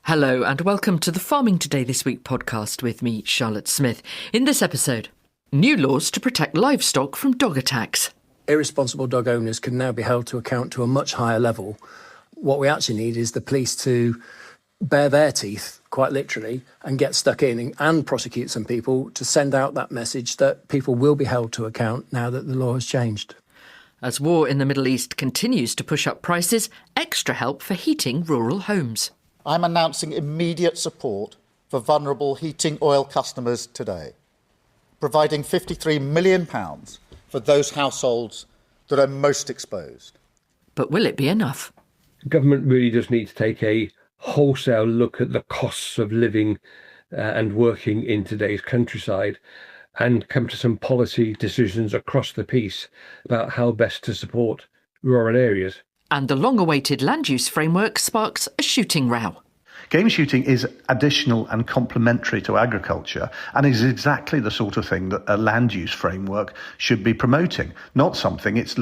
Hello and welcome to the Farming Today This Week podcast with me, Charlotte Smith. In this episode, new laws to protect livestock from dog attacks. Irresponsible dog owners can now be held to account to a much higher level. What we actually need is the police to bare their teeth, quite literally, and get stuck in and prosecute some people to send out that message that people will be held to account now that the law has changed. As war in the Middle East continues to push up prices, extra help for heating rural homes. I'm announcing immediate support for vulnerable heating oil customers today, providing £53 million for those households that are most exposed. But will it be enough? Government really does need to take a wholesale look at the costs of living and working in today's countryside and come to some policy decisions across the piece about how best to support rural areas. And the long-awaited land use framework sparks a shooting row. Game shooting is additional and complementary to agriculture and is exactly the sort of thing that a land use framework should be promoting, not something it's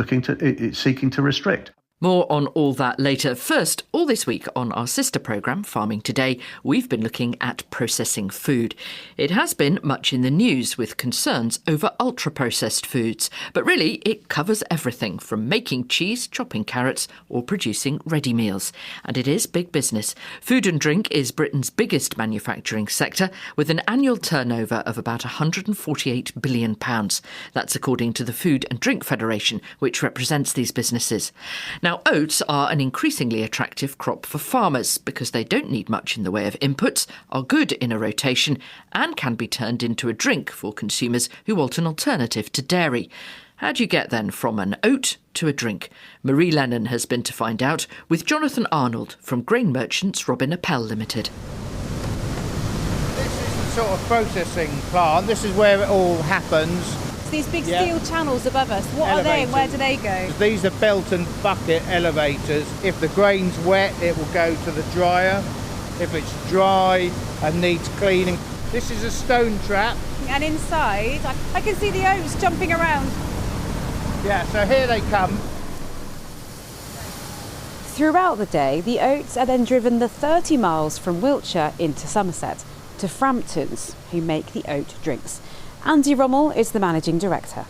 seeking to restrict. More on all that later. First, all this week on our sister programme, Farming Today, we've been looking at processing food. It has been much in the news with concerns over ultra-processed foods. But really, it covers everything from making cheese, chopping carrots or producing ready meals. And it is big business. Food and drink is Britain's biggest manufacturing sector with an annual turnover of about £148 billion. That's according to the Food and Drink Federation, which represents these businesses. Now, oats are an increasingly attractive crop for farmers because they don't need much in the way of inputs, are good in a rotation and can be turned into a drink for consumers who want an alternative to dairy. How do you get then from an oat to a drink? Marie Lennon has been to find out with Jonathan Arnold from Grain Merchants Robin Appel Limited. This is the sort of processing plant. This is where it all happens. These big steel channels above us, what Elevators. are they and where do they go? These are belt and bucket elevators. If the grain's wet, it will go to the dryer. If it's dry and needs cleaning. This is a stone trap. And inside, I can see the oats jumping around. Yeah, so here they come. Throughout the day, the oats are then driven the 30 miles from Wiltshire into Somerset to Framptons, who make the oat drinks. Andy Rummel is the managing director.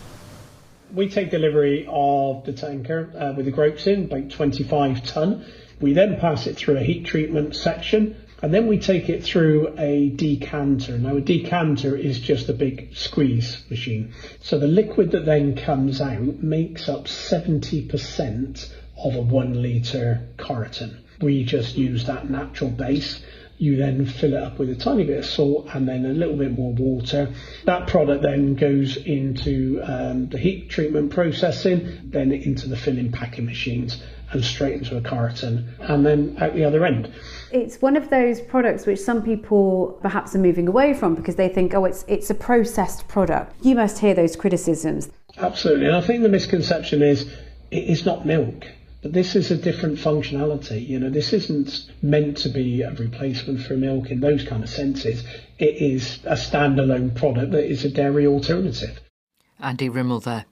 We take delivery of the tanker with the grapes in, about 25 tonne. We then pass it through a heat treatment section and then we take it through a decanter. Now a decanter is just a big squeeze machine. So the liquid that then comes out makes up 70% of a 1 litre carton. We just use that natural base. You then fill it up with a tiny bit of salt and then a little bit more water. That product then goes into the heat treatment processing, then into the filling packing machines and straight into a carton and then out the other end. It's one of those products which some people perhaps are moving away from because they think, oh, it's a processed product. You must hear those criticisms. Absolutely. And I think the misconception is it's not milk. But this is a different functionality. This isn't meant to be a replacement for milk in those kind of senses. It is a standalone product that is a dairy alternative. Andy Rummel there.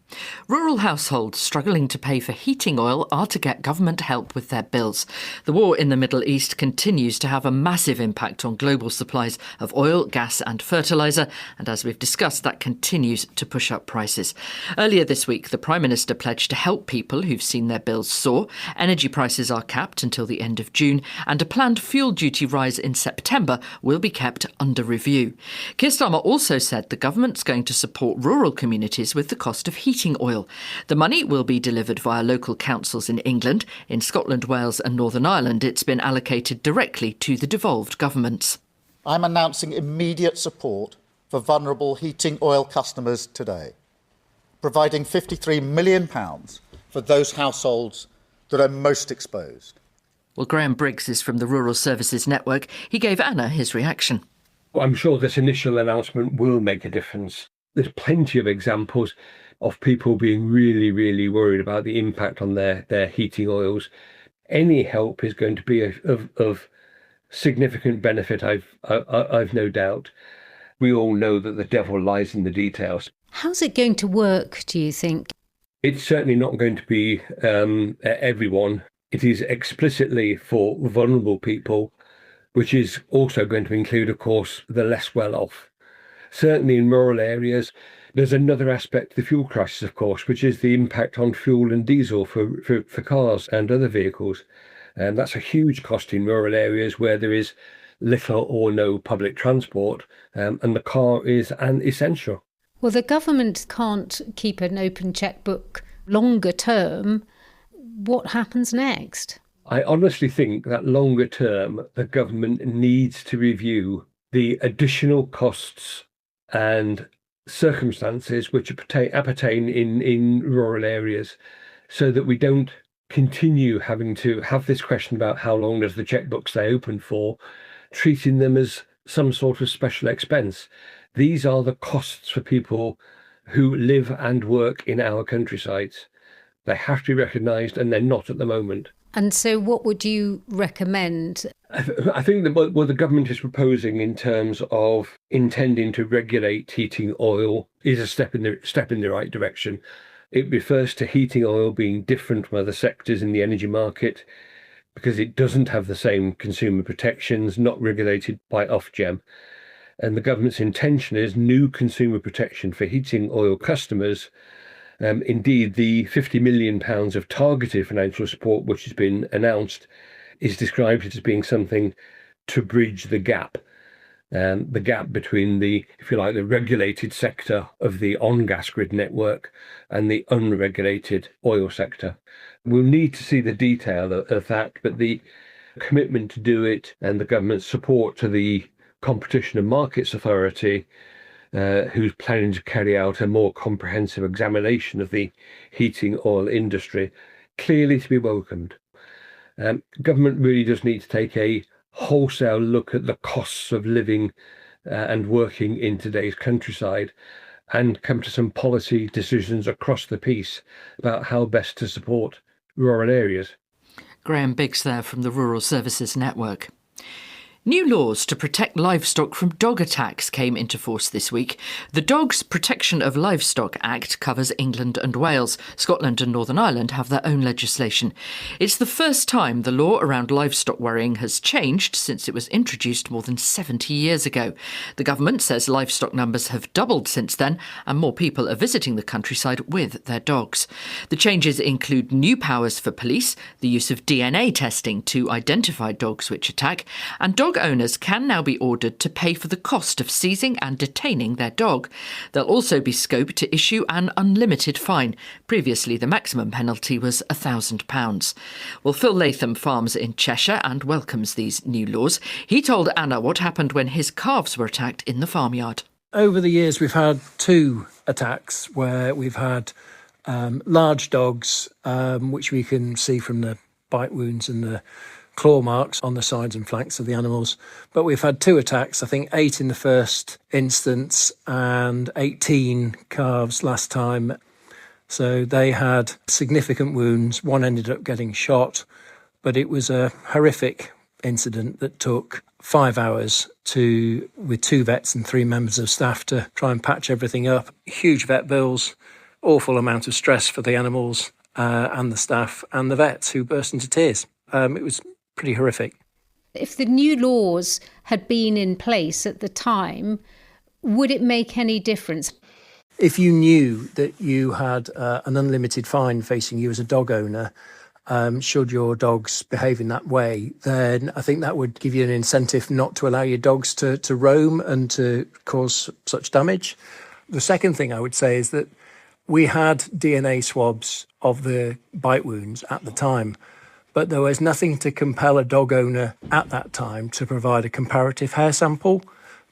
Rural households struggling to pay for heating oil are to get government help with their bills. The war in the Middle East continues to have a massive impact on global supplies of oil, gas and fertiliser, and as we've discussed, that continues to push up prices. Earlier this week, the Prime Minister pledged to help people who've seen their bills soar. Energy prices are capped until the end of June, and a planned fuel duty rise in September will be kept under review. Keir Starmer also said the government's going to support rural communities with the cost of heating oil. The money will be delivered via local councils in England. In Scotland, Wales and Northern Ireland, it's been allocated directly to the devolved governments. I'm announcing immediate support for vulnerable heating oil customers today, providing £53 million for those households that are most exposed. Well, Graham Briggs is from the Rural Services Network. He gave Anna his reaction. I'm sure this initial announcement will make a difference. There's plenty of examples of people being really, really worried about the impact on their heating oils. Any help is going to be of significant benefit, I've no doubt. We all know that the devil lies in the details. How's it going to work, do you think? It's certainly not going to be everyone. It is explicitly for vulnerable people which is also going to include, of course, the less well-off. Certainly in rural areas, there's another aspect to the fuel crisis, of course, which is the impact on fuel and diesel for cars and other vehicles. And that's a huge cost in rural areas where there is little or no public transport, and the car is an essential. Well, the government can't keep an open chequebook longer term. What happens next? I honestly think that longer term, the government needs to review the additional costs and circumstances which appertain in rural areas, so that we don't continue having to have this question about how long does the chequebook stay open for, treating them as some sort of special expense. These are the costs for people who live and work in our countrysides. They have to be recognised, and they're not at the moment. And so what would you recommend? I think that what the government is proposing in terms of intending to regulate heating oil is a step in the right direction. It refers to heating oil being different from other sectors in the energy market because it doesn't have the same consumer protections, not regulated by Ofgem. And the government's intention is new consumer protection for heating oil customers. Indeed, the £50 million of targeted financial support, which has been announced, is described as being something to bridge the gap between the, if you like, the regulated sector of the on-gas grid network and the unregulated oil sector. We'll need to see the detail of that, but the commitment to do it and the government's support to the Competition and Markets Authority, who's planning to carry out a more comprehensive examination of the heating oil industry, clearly to be welcomed. Government really does need to take a wholesale look at the costs of living and working in today's countryside and come to some policy decisions across the piece about how best to support rural areas. Graham Biggs there from the Rural Services Network. New laws to protect livestock from dog attacks came into force this week. The Dogs Protection of Livestock Act covers England and Wales. Scotland and Northern Ireland have their own legislation. It's the first time the law around livestock worrying has changed since it was introduced more than 70 years ago. The government says livestock numbers have doubled since then, and more people are visiting the countryside with their dogs. The changes include new powers for police, the use of DNA testing to identify dogs which attack, and dog owners can now be ordered to pay for the cost of seizing and detaining their dog. There'll also be scope to issue an unlimited fine. Previously, the maximum penalty was £1,000. Well, Phil Latham farms in Cheshire and welcomes these new laws. He told Anna what happened when his calves were attacked in the farmyard. Over the years, we've had two attacks where we've had large dogs, which we can see from the bite wounds and the claw marks on the sides and flanks of the animals. But we've had two attacks, I think 8 in the first instance and 18 calves last time. So they had significant wounds. One ended up getting shot, but it was a horrific incident that took 5 hours with 2 vets and 3 members of staff to try and patch everything up. Huge vet bills, awful amount of stress for the animals and the staff and the vets who burst into tears. It was pretty horrific. If the new laws had been in place at the time, would it make any difference? If you knew that you had an unlimited fine facing you as a dog owner, should your dogs behave in that way, then I think that would give you an incentive not to allow your dogs to roam and to cause such damage. The second thing I would say is that we had DNA swabs of the bite wounds at the time, but there was nothing to compel a dog owner at that time to provide a comparative hair sample.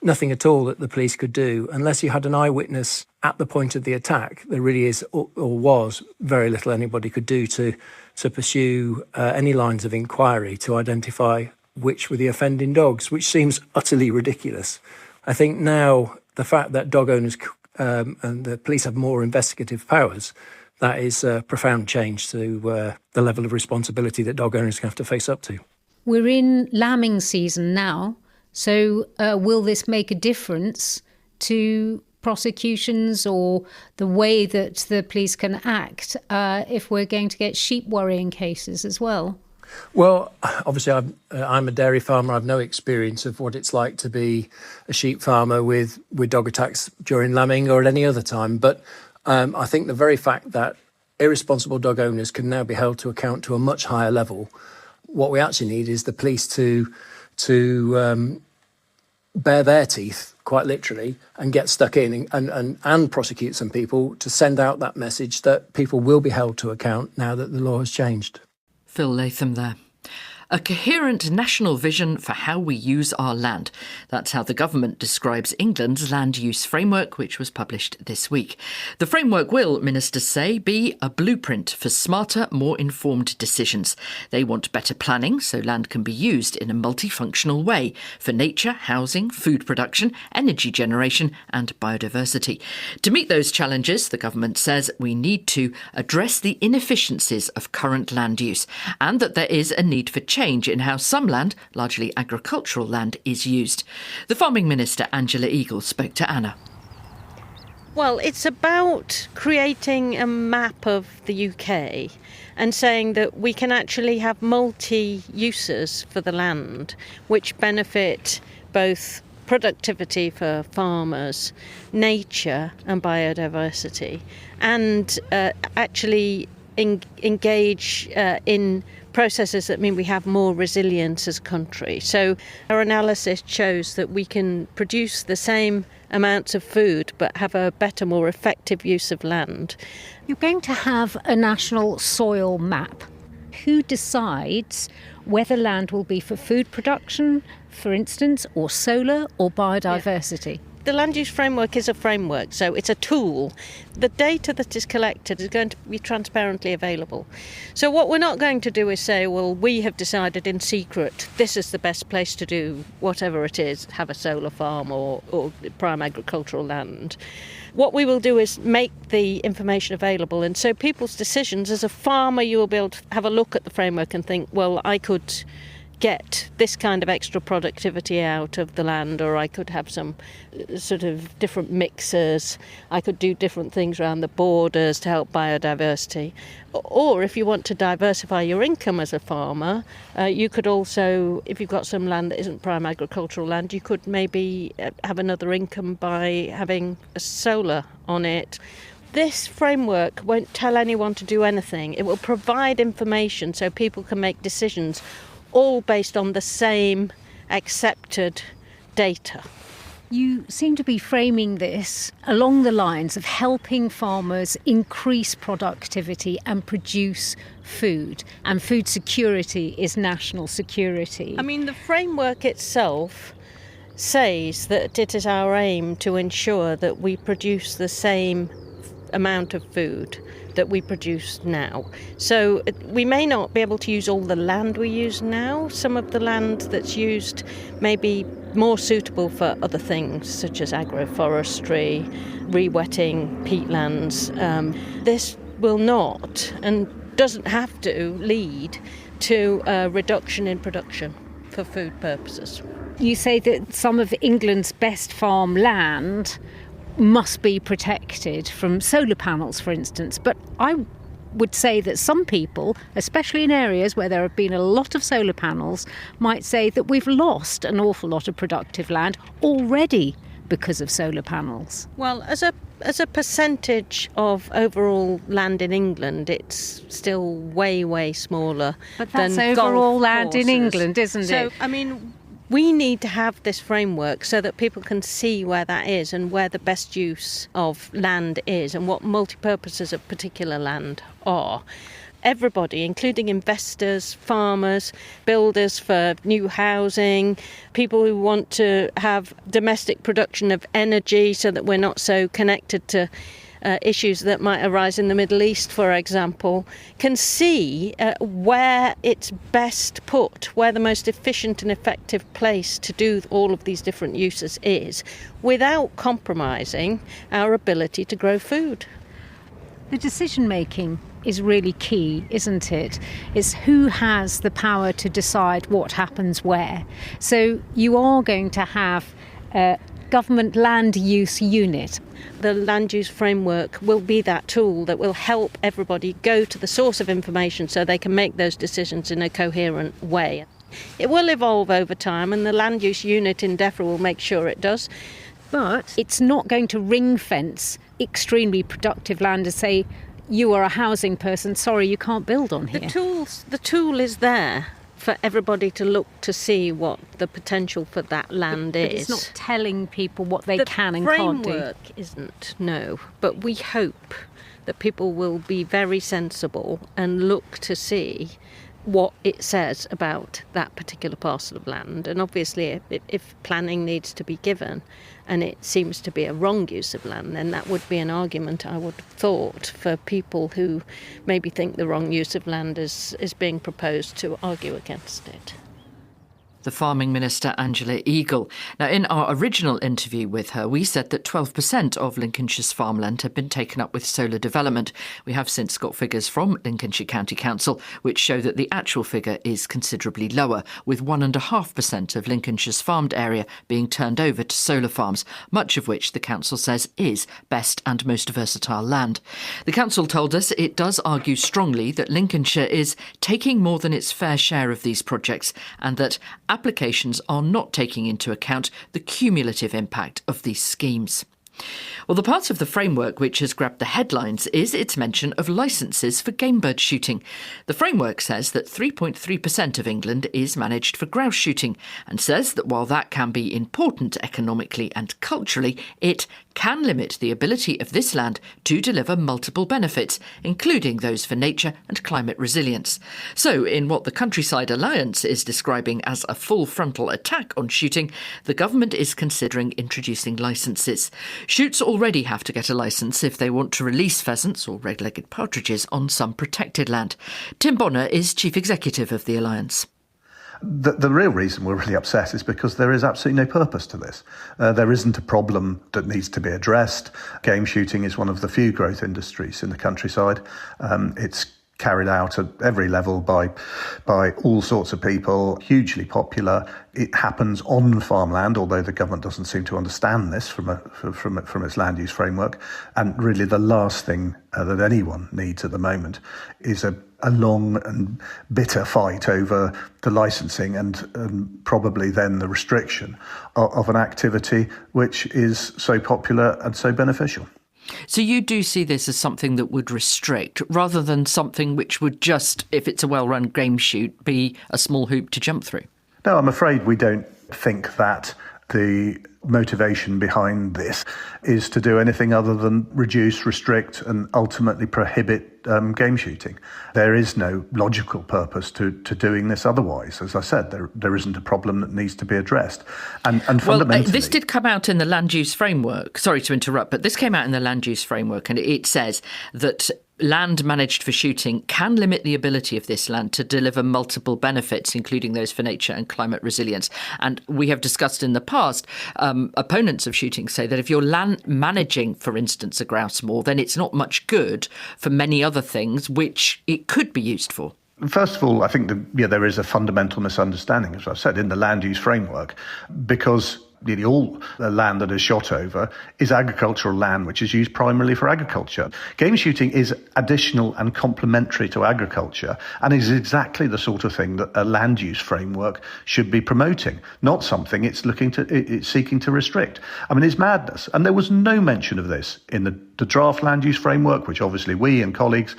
Nothing at all that the police could do. Unless you had an eyewitness at the point of the attack, there really is or was very little anybody could do to pursue any lines of inquiry to identify which were the offending dogs, which seems utterly ridiculous. I think now the fact that dog owners and the police have more investigative powers, that is a profound change to the level of responsibility that dog owners have to face up to. We're in lambing season now, so will this make a difference to prosecutions or the way that the police can act if we're going to get sheep worrying cases as well? Well, obviously, I'm a dairy farmer. I've no experience of what it's like to be a sheep farmer with dog attacks during lambing or at any other time. But I think the very fact that irresponsible dog owners can now be held to account to a much higher level, what we actually need is the police to bare their teeth, quite literally, and get stuck in and prosecute some people to send out that message that people will be held to account now that the law has changed. Phil Latham there. A coherent national vision for how we use our land. That's how the government describes England's land use framework, which was published this week. The framework will, ministers say, be a blueprint for smarter, more informed decisions. They want better planning so land can be used in a multifunctional way for nature, housing, food production, energy generation and biodiversity. To meet those challenges, the government says we need to address the inefficiencies of current land use and that there is a need for change in how some land, largely agricultural land, is used. The Farming Minister, Angela Eagle, spoke to Anna. Well, it's about creating a map of the UK and saying that we can actually have multi-uses for the land, which benefit both productivity for farmers, nature and biodiversity, and actually engage in processes that mean we have more resilience as a country. So our analysis shows that we can produce the same amounts of food but have a better, more effective use of land. You're going to have a national soil map. Who decides whether land will be for food production, for instance, or solar or biodiversity? Yeah. The land use framework is a framework, so it's a tool. The data that is collected is going to be transparently available. So what we're not going to do is say, well, we have decided in secret this is the best place to do whatever it is, have a solar farm or prime agricultural land. What we will do is make the information available, and so people's decisions, as a farmer, you will be able to have a look at the framework and think, well, I could get this kind of extra productivity out of the land, or I could have some sort of different mixers, I could do different things around the borders to help biodiversity. Or if you want to diversify your income as a farmer, you could also, if you've got some land that isn't prime agricultural land, you could maybe have another income by having a solar on it. This framework won't tell anyone to do anything. It will provide information so people can make decisions, all based on the same accepted data. You seem to be framing this along the lines of helping farmers increase productivity and produce food. And food security is national security. I mean, the framework itself says that it is our aim to ensure that we produce the same amount of food that we produce now. So we may not be able to use all the land we use now. Some of the land that's used may be more suitable for other things, such as agroforestry, re-wetting peatlands. This will not and doesn't have to lead to a reduction in production for food purposes. You say that some of England's best farm land must be protected from solar panels, for instance. But I would say that some people, especially in areas where there have been a lot of solar panels, might say that we've lost an awful lot of productive land already because of solar panels. Well, as a percentage of overall land in England, it's still way, way smaller. But that's than overall golf land courses. in England, isn't it? So, I mean, we need to have this framework so that people can see where that is and where the best use of land is and what multi-purposes of particular land are. Everybody, including investors, farmers, builders for new housing, people who want to have domestic production of energy so that we're not so connected to issues that might arise in the Middle East, for example, can see where it's best put, where the most efficient and effective place to do all of these different uses is, without compromising our ability to grow food. The decision making is really key, isn't it? It's who has the power to decide what happens where. So you are going to have government land use unit. The land use framework will be that tool that will help everybody go to the source of information so they can make those decisions in a coherent way. It will evolve over time, and the land use unit in DEFRA will make sure it does. But it's not going to ring fence extremely productive land and say, you are a housing person, sorry, you can't build on here. The tool is there for everybody to look to see what the potential for that land is. But it's not telling people what they can and can't do. The framework isn't, no. But we hope that people will be very sensible and look to see what it says about that particular parcel of land. And obviously, if planning needs to be given and it seems to be a wrong use of land, then that would be an argument, I would have thought, for people who maybe think the wrong use of land is being proposed to argue against it. The Farming Minister, Angela Eagle. Now, in our original interview with her, we said that 12% of Lincolnshire's farmland had been taken up with solar development. We have since got figures from Lincolnshire County Council, which show that the actual figure is considerably lower, with 1.5% of Lincolnshire's farmed area being turned over to solar farms, much of which the council says is best and most versatile land. The council told us it does argue strongly that Lincolnshire is taking more than its fair share of these projects, and that applications are not taking into account the cumulative impact of these schemes. Well, the part of the framework which has grabbed the headlines is its mention of licences for game bird shooting. The framework says that 3.3% of England is managed for grouse shooting, and says that while that can be important economically and culturally, it can limit the ability of this land to deliver multiple benefits, including those for nature and climate resilience. So, in what the Countryside Alliance is describing as a full frontal attack on shooting, the government is considering introducing licences. Shoots already have to get a licence if they want to release pheasants or red-legged partridges on some protected land. Tim Bonner is Chief Executive of the Alliance. The real reason we're really upset is because there is absolutely no purpose to this. There isn't a problem that needs to be addressed. Game shooting is one of the few growth industries in the countryside. It's carried out at every level by all sorts of people, hugely popular. It happens on farmland, although the government doesn't seem to understand this from its land use framework. And really the last thing that anyone needs at the moment is a long and bitter fight over the licensing and probably then the restriction of an activity which is so popular and so beneficial. So you do see this as something that would restrict, rather than something which would just, if it's a well-run game shoot, be a small hoop to jump through? No, I'm afraid we don't think that the motivation behind this is to do anything other than reduce, restrict and ultimately prohibit game shooting. There is no logical purpose to doing this otherwise. As I said, there isn't a problem that needs to be addressed. And fundamentally... this did come out in the land use framework. Sorry to interrupt, but this came out in the land use framework, and it says that land managed for shooting can limit the ability of this land to deliver multiple benefits, including those for nature and climate resilience. And we have discussed in the past, opponents of shooting say that if you're land managing, for instance, a grouse moor, then it's not much good for many other things which it could be used for. First of all, I think there is a fundamental misunderstanding, as I've said, in the land use framework, because nearly all the land that is shot over is agricultural land which is used primarily for agriculture. Game shooting is additional and complementary to agriculture and is exactly the sort of thing that a land use framework should be promoting, not something it's seeking to restrict. I mean, it's madness. And there was no mention of this in the draft land use framework, which obviously we and colleagues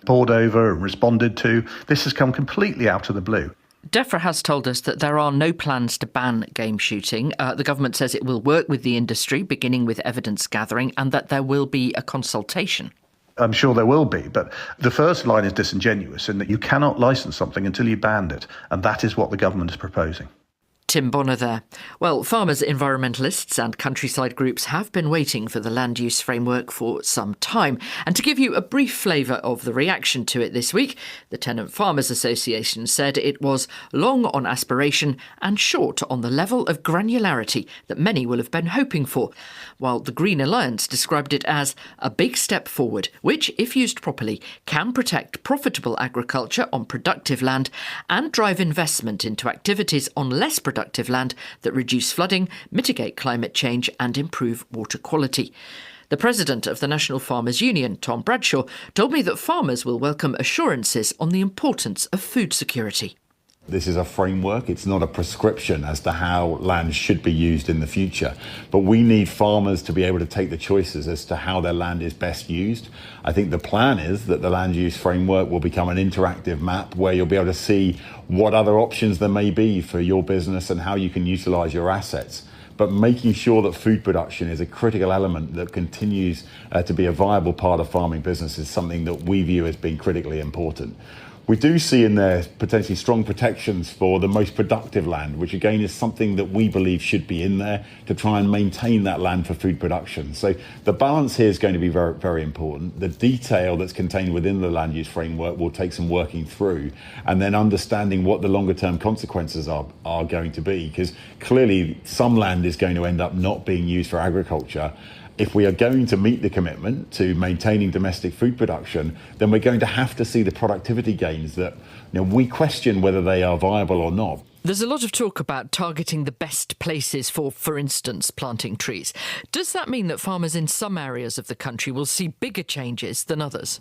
pored over and responded to. This has come completely out of the blue. DEFRA has told us that there are no plans to ban game shooting. The government says it will work with the industry, beginning with evidence gathering, and that there will be a consultation. I'm sure there will be, but the first line is disingenuous in that you cannot license something until you banned it, and that is what the government is proposing. Tim Bonner there. Well, farmers, environmentalists and countryside groups have been waiting for the land use framework for some time. And to give you a brief flavour of the reaction to it this week, the Tenant Farmers Association said it was long on aspiration and short on the level of granularity that many will have been hoping for, while the Green Alliance described it as a big step forward, which, if used properly, can protect profitable agriculture on productive land and drive investment into activities on less productive productive land that reduce flooding, mitigate climate change and improve water quality. The president of the National Farmers Union, Tom Bradshaw, told me that farmers will welcome assurances on the importance of food security. This is a framework. It's not a prescription as to how land should be used in the future. But we need farmers to be able to take the choices as to how their land is best used. I think the plan is that the land use framework will become an interactive map where you'll be able to see what other options there may be for your business and how you can utilise your assets. But making sure that food production is a critical element that continues to be a viable part of farming business is something that we view as being critically important. We do see in there potentially strong protections for the most productive land, which again is something that we believe should be in there to try and maintain that land for food production. So the balance here is going to be very, very important. The detail that's contained within the land use framework will take some working through, and then understanding what the longer term consequences are going to be, because clearly some land is going to end up not being used for agriculture. If we are going to meet the commitment to maintaining domestic food production, then we're going to have to see the productivity gains that we question whether they are viable or not. There's a lot of talk about targeting the best places for instance, planting trees. Does that mean that farmers in some areas of the country will see bigger changes than others?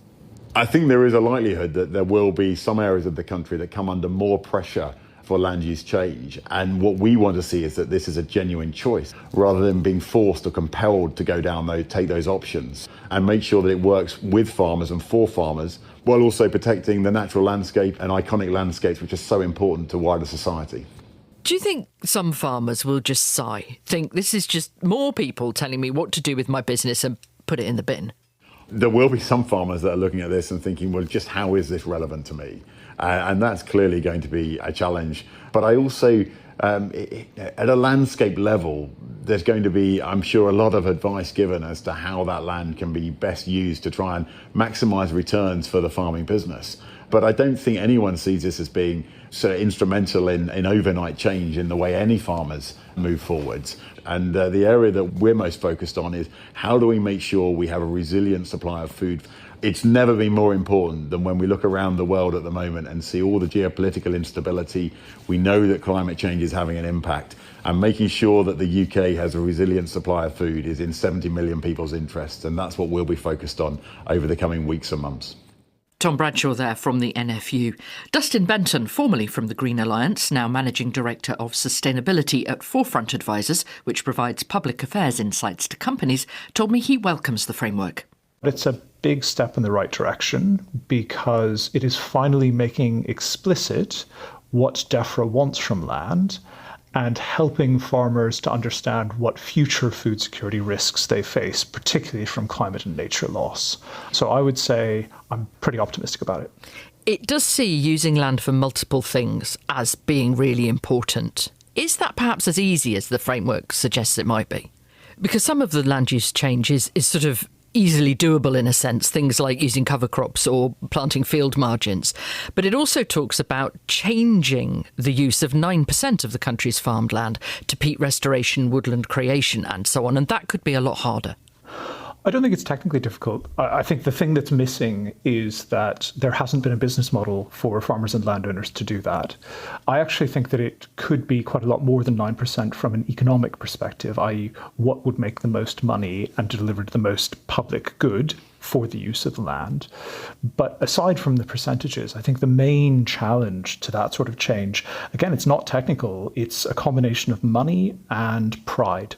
I think there is a likelihood that there will be some areas of the country that come under more pressure for land use change. And what we want to see is that this is a genuine choice rather than being forced or compelled to go down take those options, and make sure that it works with farmers and for farmers while also protecting the natural landscape and iconic landscapes which are so important to wider society. Do you think some farmers will just sigh, think this is just more people telling me what to do with my business and put it in the bin? There will be some farmers that are looking at this and thinking, well, just how is this relevant to me? And that's clearly going to be a challenge. But I also, at a landscape level, there's going to be, I'm sure, a lot of advice given as to how that land can be best used to try and maximise returns for the farming business. But I don't think anyone sees this as being sort of instrumental in overnight change in the way any farmers move forwards. And the area that we're most focused on is how do we make sure we have a resilient supply of food. It's never been more important than when we look around the world at the moment and see all the geopolitical instability. We know that climate change is having an impact, and making sure that the UK has a resilient supply of food is in 70 million people's interests, and that's what we'll be focused on over the coming weeks and months. Tom Bradshaw there from the NFU. Dustin Benton, formerly from the Green Alliance, now Managing Director of Sustainability at Forefront Advisors, which provides public affairs insights to companies, told me he welcomes the framework. It's a big step in the right direction because it is finally making explicit what DEFRA wants from land and helping farmers to understand what future food security risks they face, particularly from climate and nature loss. So I would say I'm pretty optimistic about it. It does see using land for multiple things as being really important. Is that perhaps as easy as the framework suggests it might be? Because some of the land use change is sort of easily doable in a sense, things like using cover crops or planting field margins. But it also talks about changing the use of 9% of the country's farmed land to peat restoration, woodland creation and so on. And that could be a lot harder. I don't think it's technically difficult. I think the thing that's missing is that there hasn't been a business model for farmers and landowners to do that. I actually think that it could be quite a lot more than 9% from an economic perspective, i.e. what would make the most money and deliver the most public good for the use of the land. But aside from the percentages, I think the main challenge to that sort of change, again, it's not technical, it's a combination of money and pride.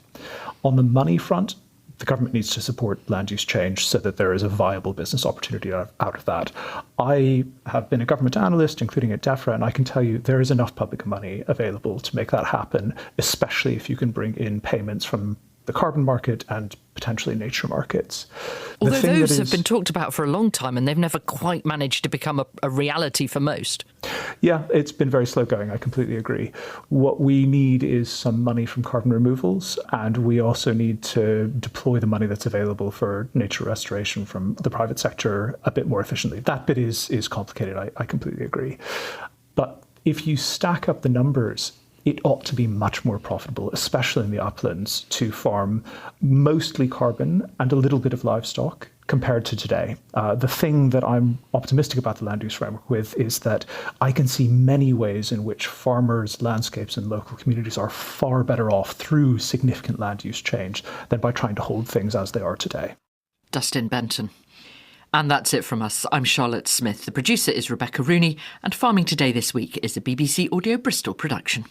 On the money front, the government needs to support land use change so that there is a viable business opportunity out of that. I have been a government analyst, including at DEFRA, and I can tell you there is enough public money available to make that happen, especially if you can bring in payments from the carbon market and potentially nature markets. Although those have been talked about for a long time and they've never quite managed to become a reality for most. Yeah, it's been very slow going. I completely agree. What we need is some money from carbon removals, and we also need to deploy the money that's available for nature restoration from the private sector a bit more efficiently. That bit is complicated. I completely agree. But if you stack up the numbers, it ought to be much more profitable, especially in the uplands, to farm mostly carbon and a little bit of livestock compared to today. The thing that I'm optimistic about the land use framework with is that I can see many ways in which farmers, landscapes and local communities are far better off through significant land use change than by trying to hold things as they are today. Dustin Benton. And that's it from us. I'm Charlotte Smith. The producer is Rebecca Rooney, and Farming Today this week is a BBC Audio Bristol production.